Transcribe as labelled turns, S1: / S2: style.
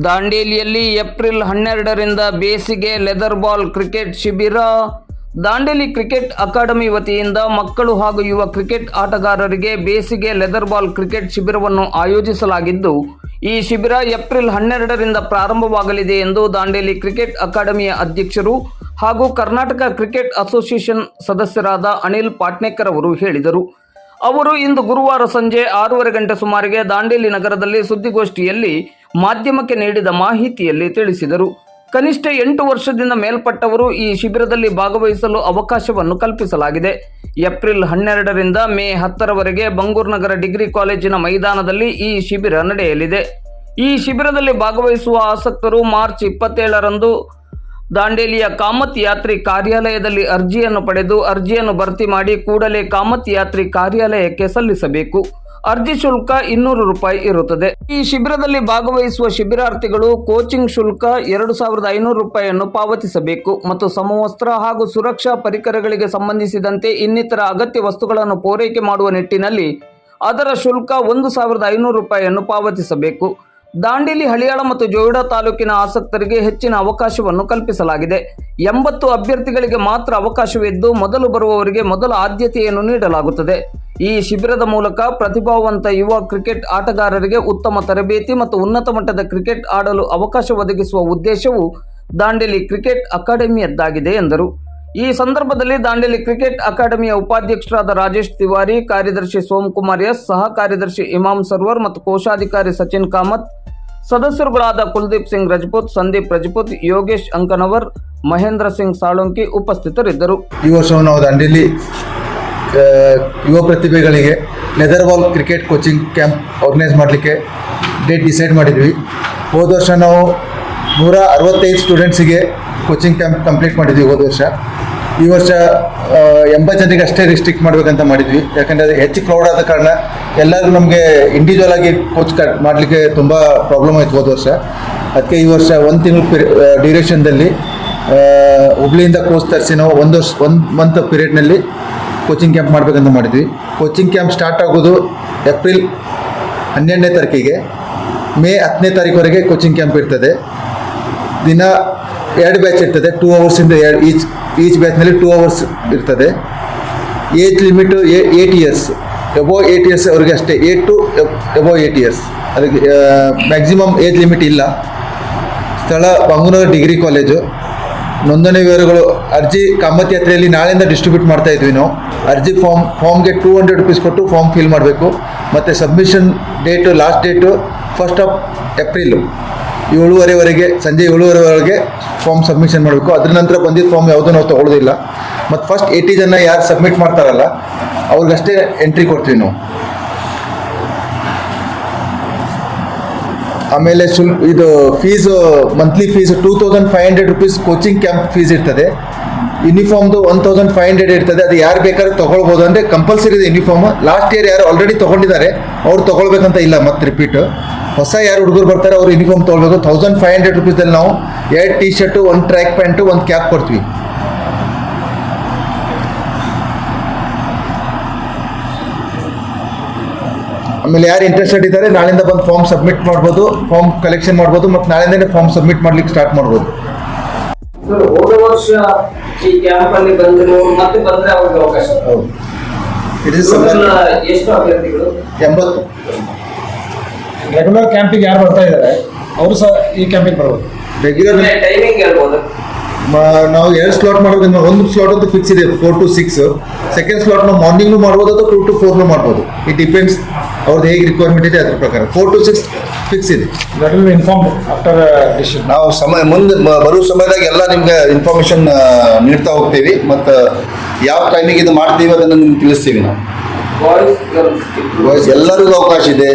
S1: ದಾಂಡೇಲಿಯಲ್ಲಿ April 12ರಿಂದ ಬೇಸಿಗೆ leather ball cricket ಶಿಬಿರ. Dandeli cricket academy ವತಿಯಿಂದ ಮಕ್ಕಳು ಹಾಗೂ ಯುವ ಕ್ರಿಕೆಟ್ ಆಟಗಾರರಿಗೆ ಬೇಸಿಗೆ ಲೆದರ್ ಬಾಲ್ ಕ್ರಿಕೆಟ್ ಶಿಬಿರವನ್ನು ಆಯೋಜಿಸಲಾಗಿದ್ದು, ಈ ಶಿಬಿರ ಏಪ್ರಿಲ್ 12ರಿಂದ ಪ್ರಾರಂಭವಾಗಲಿದೆ ಎಂದು ದಾಂಡೇಲಿ ಕ್ರಿಕೆಟ್ ಅಕಾಡೆಮಿಯ ಅಧ್ಯಕ್ಷರು ಹಾಗೂ ಕರ್ನಾಟಕ ಕ್ರಿಕೆಟ್ ಅಸೋಸಿಯೇಷನ್ ಸದಸ್ಯರಾದ ಅನಿಲ್ ಪಾಟ್ನೇಕರ್ ಅವರು ಹೇಳಿದರು. ಅವರು ಇಂದು ಗುರುವಾರ ಸಂಜೆ 6:30 ಗಂಟೆ ಸುಮಾರಿಗೆ ದಾಂಡೇಲಿ ನಗರದಲ್ಲಿ ಸುದ್ದಿಗೋಷ್ಠಿಯಲ್ಲಿ ಮಾಧ್ಯಮಕ್ಕೆ ನೀಡಿದ ಮಾಹಿತಿಯಲ್ಲಿ ತಿಳಿಸಿದರು. ಕನಿಷ್ಠ 8 ವರ್ಷದಿಂದ ಮೇಲ್ಪಟ್ಟವರು ಈ ಶಿಬಿರದಲ್ಲಿ ಭಾಗವಹಿಸಲು ಅವಕಾಶವನ್ನು ಕಲ್ಪಿಸಲಾಗಿದೆ. ಏಪ್ರಿಲ್ 12ರಿಂದ ಮೇ 10ರವರೆಗೆ ಬಂಗೂರು ನಗರ ಡಿಗ್ರಿ ಕಾಲೇಜಿನ ಮೈದಾನದಲ್ಲಿ ಈ ಶಿಬಿರ ನಡೆಯಲಿದೆ. ಈ ಶಿಬಿರದಲ್ಲಿ ಭಾಗವಹಿಸುವ ಆಸಕ್ತರು ಮಾರ್ಚ್ 27ರಂದು ದಾಂಡೇಲಿಯ ಕಾಮತ್ ಯಾತ್ರಿ ಕಾರ್ಯಾಲಯದಲ್ಲಿ ಅರ್ಜಿಯನ್ನು ಪಡೆದು ಅರ್ಜಿಯನ್ನು ಭರ್ತಿ ಮಾಡಿ ಕೂಡಲೇ ಕಾಮತ್ ಯಾತ್ರಿ ಕಾರ್ಯಾಲಯಕ್ಕೆ ಸಲ್ಲಿಸಬೇಕು. ಅರ್ಜಿ ಶುಲ್ಕ 200 ರೂಪಾಯಿ ಇರುತ್ತದೆ. ಈ ಶಿಬಿರದಲ್ಲಿ ಭಾಗವಹಿಸುವ ಶಿಬಿರಾರ್ಥಿಗಳು ಕೋಚಿಂಗ್ ಶುಲ್ಕ 2500 ರೂಪಾಯಿಯನ್ನು ಪಾವತಿಸಬೇಕು ಮತ್ತು ಸಮವಸ್ತ್ರ ಹಾಗೂ ಸುರಕ್ಷಾ ಪರಿಕರಗಳಿಗೆ ಸಂಬಂಧಿಸಿದಂತೆ ಇನ್ನಿತರ ಅಗತ್ಯ ವಸ್ತುಗಳನ್ನು ಪೂರೈಕೆ ಮಾಡುವ ನಿಟ್ಟಿನಲ್ಲಿ ಅದರ ಶುಲ್ಕ 1500 ರೂಪಾಯಿಯನ್ನು ಪಾವತಿಸಬೇಕು. ದಾಂಡೇಲಿ, ಹಳಿಯಾಳ ಮತ್ತು ಜೋಯಿಡಾ ತಾಲೂಕಿನ ಆಸಕ್ತರಿಗೆ ಹೆಚ್ಚಿನ ಅವಕಾಶವನ್ನು ಕಲ್ಪಿಸಲಾಗಿದೆ. 80 ಅಭ್ಯರ್ಥಿಗಳಿಗೆ ಮಾತ್ರ ಅವಕಾಶವಿದ್ದು, ಮೊದಲು ಬರುವವರಿಗೆ ಮೊದಲ ಆದ್ಯತೆಯನ್ನು ನೀಡಲಾಗುತ್ತದೆ. ಈ ಶಿಬಿರದ ಮೂಲಕ ಪ್ರತಿಭಾವಂತ ಯುವ ಕ್ರಿಕೆಟ್ ಆಟಗಾರರಿಗೆ ಉತ್ತಮ ತರಬೇತಿ ಮತ್ತು ಉನ್ನತ ಮಟ್ಟದ ಕ್ರಿಕೆಟ್ ಆಡಲು ಅವಕಾಶ ಒದಗಿಸುವ ಉದ್ದೇಶವು ದಾಂಡೇಲಿ ಕ್ರಿಕೆಟ್ ಅಕಾಡೆಮಿಯದ್ದಾಗಿದೆ ಎಂದರು. ಈ ಸಂದರ್ಭದಲ್ಲಿ ದಾಂಡೇಲಿ ಕ್ರಿಕೆಟ್ ಅಕಾಡೆಮಿಯ ಉಪಾಧ್ಯಕ್ಷರಾದ ರಾಜೇಶ್ ತಿವಾರಿ, ಕಾರ್ಯದರ್ಶಿ ಸೋಮಕುಮಾರ್ ಎಸ್, ಸಹ ಕಾರ್ಯದರ್ಶಿ ಇಮಾಮ್ ಸರ್ವರ್ ಮತ್ತು ಕೋಶಾಧಿಕಾರಿ ಸಚಿನ್ ಕಾಮತ್, ಸದಸ್ಯರುಗಳಾದ ಕುಲ್ದೀಪ್ ಸಿಂಗ್ ರಜಪೂತ್, ಸಂದೀಪ್ ರಜಪೂತ್, ಯೋಗೇಶ್ ಅಂಕನವರ್, ಮಹೇಂದ್ರ ಸಿಂಗ್ ಸಾಳುಂಕಿ ಉಪಸ್ಥಿತರಿದ್ದರು.
S2: ಈ ವರ್ಷ ನಾವು ದಾಂಡೇಲಿ ಯುವ ಪ್ರತಿಭೆಗಳಿಗೆ leather ball cricket coaching camp organise ಮಾಡಲಿಕ್ಕೆ ಡೇಟ್ ಡಿಸೈಡ್ ಮಾಡಿದ್ವಿ. ಹೋದ ವರ್ಷ ನಾವು 165 ಸ್ಟೂಡೆಂಟ್ಸಿಗೆ ಕೋಚಿಂಗ್ ಕ್ಯಾಂಪ್ ಕಂಪ್ಲೀಟ್ ಮಾಡಿದ್ವಿ ಹೋದ ವರ್ಷ. ಈ ವರ್ಷ 80 ಜನರಿಗೆ ಅಷ್ಟೇ ರಿಸ್ಟ್ರಿಕ್ಟ್ ಮಾಡಬೇಕಂತ ಮಾಡಿದ್ವಿ. ಯಾಕಂದರೆ ಅದು ಹೆಚ್ಚು ಕ್ರೌಡ್ ಆದ ಕಾರಣ ಎಲ್ಲರೂ ನಮಗೆ ಇಂಡಿವಿಜುವಲ್ ಆಗಿ ಕೋಚ್ ಮಾಡಲಿಕ್ಕೆ ತುಂಬ ಪ್ರಾಬ್ಲಮ್ ಆಯಿತು ಹೋದ ವರ್ಷ. ಅದಕ್ಕೆ ಈ ವರ್ಷ 1 ತಿಂಗಳು ಡ್ಯೂರೇಷನ್ದಲ್ಲಿ ಹುಬ್ಳಿಯಿಂದ ಕೋಚ್ ತರಿಸಿ ನಾವು 1 ಮಂತ್ ಪೀರಿಯಡ್ನಲ್ಲಿ ಕೋಚಿಂಗ್ ಕ್ಯಾಂಪ್ ಮಾಡಬೇಕಂತ ಮಾಡಿದ್ವಿ. ಕೋಚಿಂಗ್ ಕ್ಯಾಂಪ್ ಸ್ಟಾರ್ಟ್ ಆಗೋದು ಏಪ್ರಿಲ್ 12ನೇ ತಾರೀಕಿಗೆ, ಮೇ 10ನೇ ತಾರೀಕುವರೆಗೆ ಕೋಚಿಂಗ್ ಕ್ಯಾಂಪ್ ಇರ್ತದೆ. ದಿನ 2 ಬ್ಯಾಚ್ ಇರ್ತದೆ. 2 ಅವರ್ಸಿಂದ ಈಚ್ ಬ್ಯಾಚ್ನಲ್ಲಿ 2 ಅವರ್ಸ್ ಇರ್ತದೆ. Age limit 8 years, above 8 years ಅವ್ರಿಗೆ ಅಷ್ಟೇ. 8 to ಎಬೋ 8 ಇಯರ್ಸ್, ಅದಕ್ಕೆ ಮ್ಯಾಕ್ಸಿಮಮ್ ಏಜ್ ಲಿಮಿಟ್ ಇಲ್ಲ. ಸ್ಥಳ ಬಂಗೂರು ಡಿಗ್ರಿ ಕಾಲೇಜು. ನೋಂದಣಿ ವಿವರಗಳು ಅರ್ಜಿ ಕಾಮತ್ ಯಾತ್ರೆಯಲ್ಲಿ ನಾಳೆಯಿಂದ ಡಿಸ್ಟ್ರಿಬ್ಯೂಟ್ ಮಾಡ್ತಾ ಇದ್ವಿ ನಾವು. ಅರ್ಜಿ ಫಾರ್ಮ್ಗೆ 200 ರೂಪೀಸ್ ಕೊಟ್ಟು ಫಾರ್ಮ್ ಫಿಲ್ ಮಾಡಬೇಕು. ಮತ್ತು submission date, last date 1 April 7:30ವರೆಗೆ, ಸಂಜೆ 7:30ವರೆಗೆ ಫಾರ್ಮ್ ಸಬ್ಮಿಷನ್ ಮಾಡಬೇಕು. ಅದ್ರ ನಂತರ ಬಂದಿದ್ದ ಫಾರ್ಮ್ ಯಾವುದೂ ನಾವು ತೊಗೊಳ್ಳೋದಿಲ್ಲ. ಮತ್ತು ಫಸ್ಟ್ 80 ಜನ ಯಾರು ಸಬ್ಮಿಟ್ ಮಾಡ್ತಾರಲ್ಲ ಅವ್ರಿಗಷ್ಟೇ ಎಂಟ್ರಿ ಕೊಡ್ತೀವಿ ನಾವು. ಆಮೇಲೆ ಇದು fees, monthly fees 2500 rupees coaching camp fees ಇರ್ತದೆ. ಯೂನಿಫಾರ್ಮ್ದು 1500 ಇರ್ತದೆ. ಅದು ಯಾರು ಬೇಕಾದ್ರೂ ತೊಗೊಳ್ಬೋದು. ಅಂದರೆ ಕಂಪಲ್ಸರಿ ಇದೆ ಯೂನಿಫಾರ್ಮ್. ಲಾಸ್ಟ್ ಇಯರ್ ಯಾರು ಆಲ್ರೆಡಿ ತೊಗೊಂಡಿದ್ದಾರೆ ಅವ್ರು ತೊಗೊಳ್ಬೇಕಂತ ಇಲ್ಲ. ಮತ್ತು ರಿಪೀಟ್ ಹೊಸ ಯಾರು ಹುಡುಗರು ಬರ್ತಾರೆ ಅವ್ರು ಯೂನಿಫಾರ್ಮ್ ತೊಗೊಳ್ಬೇಕು. 1500 ರೂಪೀಸಲ್ಲಿ ನಾವು 2 T shirt, 1 track pant, 1 cap ಕೊಡ್ತೀವಿ. ಆಮೇಲೆ ಯಾರು ಇಂಟ್ರೆಸ್ಟೆಡ್ ಇದ್ದಾರೆ ನಾಳೆಯಿಂದ ಬಂದು ಫಾರ್ಮ್ ಸಬ್ಮಿಟ್ ಮಾಡ್ಬೋದು, ಫಾರ್ಮ್ ಕಲೆಕ್ಷನ್ ಮಾಡ್ಬೋದು ಮತ್ತು ನಾಳೆಯಿಂದನೇ ಫಾರ್ಮ್ ಸಬ್ಮಿಟ್ ಮಾಡ್ಲಿಕ್ಕೆ ಸ್ಟಾರ್ಟ್ ಮಾಡ್ಬೋದು.
S1: ಹೋದ ವರ್ಷ ಈ ಕ್ಯಾಂಪ್ ಅಲ್ಲಿ ಬಂದ್ರು ಮತ್ತೆ ಬಂದ್ರೆ ಅವ್ರಿಗೆ ಅವಕಾಶ.
S2: ಹೌದು,
S1: ಎಷ್ಟು ಅಭ್ಯರ್ಥಿಗಳು?
S2: 80.
S3: ರೆಗ್ಯುಲರ್ ಕ್ಯಾಂಪಿಗೆ ಯಾರು ಬರ್ತಾ ಇದ್ದಾರೆ ಅವರು ಸಹ ಈ ಕ್ಯಾಂಪಿಗೆ ಬರ್ಬೋದು.
S2: ರೆಗ್ಯುಲರ್
S1: ಟೈಮಿಂಗ್ ಹೇಳ್ಬೋದು.
S2: ನಾವು 2 ಸ್ಲಾಟ್ ಮಾಡೋದ್ರಿಂದ 1 ಸ್ಲಾಟ್ ಅಂತೂ ಫಿಕ್ಸ್ ಇದೆ 4 to 6. ಸೆಕೆಂಡ್ ಸ್ಲಾಟ್ ನಾವು ಮಾರ್ನಿಂಗ್ನು ಮಾಡ್ಬೋದು ಅಥವಾ 2 to 4 ಮಾಡ್ಬೋದು. ಇಟ್ ಡಿಪೆಂಡ್ಸ್ ಅವ್ರದ್ದು ಹೇಗೆ ರಿಕ್ವೈರ್ಮೆಂಟ್ ಇದೆ ಅದ್ರ ಪ್ರಕಾರ. 4 to 6 ಫಿಕ್ಸ್ ಇದೆ.
S3: That will be informed after decision.
S4: ನಾವು ಮುಂದೆ ಬರೋ ಸಮಯದಾಗ ಎಲ್ಲ ನಿಮ್ಗೆ ಇನ್ಫಾರ್ಮೇಷನ್ ನೀಡ್ತಾ ಹೋಗ್ತೀವಿ. ಮತ್ತು ಯಾವ ಟೈಮಿಗೆ ಇದು ಮಾಡ್ತೀವಿ ಅದನ್ನು ನಿಮ್ಗೆ ತಿಳಿಸ್ತೀವಿ ನಾವು.
S1: ಬಾಯ್ಸ್
S4: ಎಲ್ಲರಿಗೂ ಅವಕಾಶ ಇದೆ.